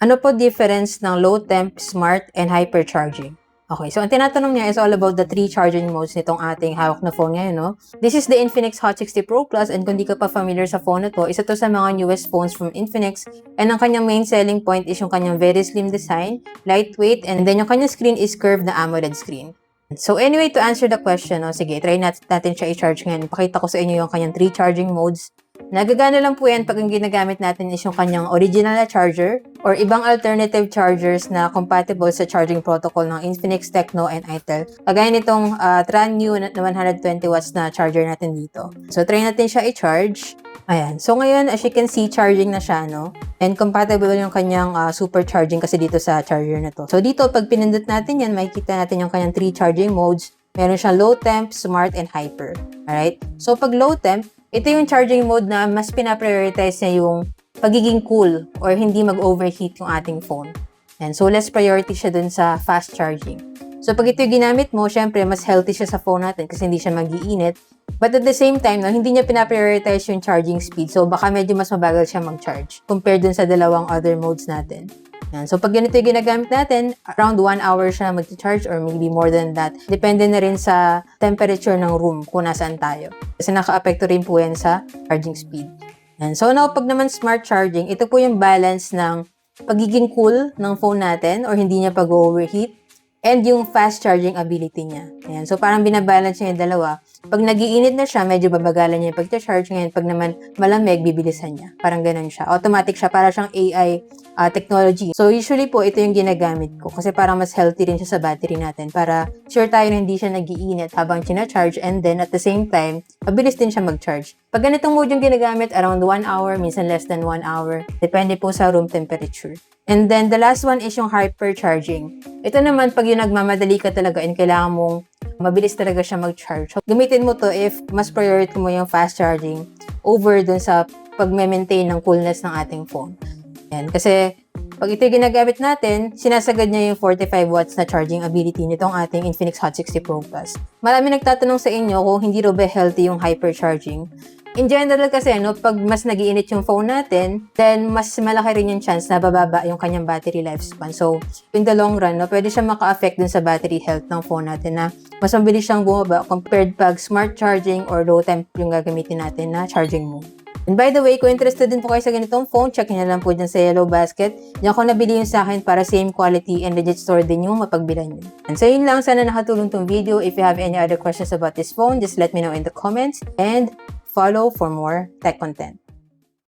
Ano po difference ng low temp, smart, and hypercharging? Okay, so ang tinatanong niya is all about the 3 charging modes nitong ating hawak na phone ngayon, no? This is the Infinix Hot 60 Pro Plus, and kung di ka pa familiar sa phone na to, isa to sa mga newest phones from Infinix, and ang kanyang main selling point is yung kanyang very slim design, lightweight, and then yung kanyang screen is curved na AMOLED screen. So anyway, to answer the question, no, sige, try natin siya i-charge ngayon. Pakita ko sa inyo yung kanyang 3 charging modes. Nagagana lang po yan pag ang ginagamit natin is yung kanyang original na charger or ibang alternative chargers na compatible sa charging protocol ng Infinix, Tecno, and Itel. Kagaya nitong brand new na 120 watts na charger natin dito. So, try natin siya i-charge. Ayan. So, ngayon, as you can see, charging na siya, no? And compatible yung kanyang supercharging kasi dito sa charger na to. So, dito, pag pinindot natin yan, makikita natin yung kanyang 3 charging modes. Meron siyang low temp, smart, and hyper. Alright? So, pag low temp, ito yung charging mode na mas pinaprioritize niya yung pagiging cool or hindi mag-overheat yung ating phone. And so, less priority siya dun sa fast charging. So, pag ito yung ginamit mo, syempre, mas healthy siya sa phone natin kasi hindi siya mag-iinit. But at the same time, no, hindi niya pinaprioritize yung charging speed. So, baka medyo mas mabagal siya mag-charge compared dun sa dalawang other modes natin. Yan. So, pag ganito yung ginagamit natin, around 1 hour siya mag-charge or maybe more than that. Depende na rin sa temperature ng room kung nasaan tayo. Kasi naka-apekto rin po yan sa charging speed. Yan. So, now, pag naman smart charging, ito po yung balance ng pagiging cool ng phone natin or hindi niya pag-overheat and yung fast charging ability niya. Ayan. So, parang binabalance niya yung dalawa. Pag nagiinit na siya, medyo babagalan niya yung pag-charge. Ngayon, pag naman malamig, bibilisan niya. Parang ganun siya. Automatic siya. Para siyang AI technology. So, usually po, ito yung ginagamit ko. Kasi parang mas healthy rin siya sa battery natin. Para sure tayo na hindi siya nagiinit habang charge. And then, at the same time, mabilis din siya mag-charge. Pag ganitong mode yung ginagamit, around 1 hour, minsan less than 1 hour. Depende po sa room temperature. And then, the last one is yung hypercharging. Ito naman, pag yung nagmamadali ka talaga and kailangan mong mabilis talaga siya mag-charge. So, gamitin mo to if mas priority mo yung fast charging over dun sa pag-maintain ng coolness ng ating phone. Yan. Kasi, pag ito yung ginagamit natin, sinasagad niya yung 45 watts na charging ability nitong ating Infinix Hot 60 Pro Plus. Marami nagtatanong sa inyo kung hindi raw ba healthy yung hypercharging. In general kasi, no, pag mas nagiinit yung phone natin, then mas malaki rin yung chance na bababa yung kanyang battery lifespan. So, in the long run, no, pwede siya maka-affect dun sa battery health ng phone natin na mas mabilis siyang bumaba compared pag smart charging or low temp yung gagamitin natin na charging mode. And by the way, kung interested din po kayo sa ganitong phone, check nyo na lang po dyan sa Yellow Basket. Diyan ko nabili yung sa akin para same quality and legit store din yung mapagbilan nyo. And so yun lang, sana nakatulong tong video. If you have any other questions about this phone, just let me know in the comments. And follow for more tech content.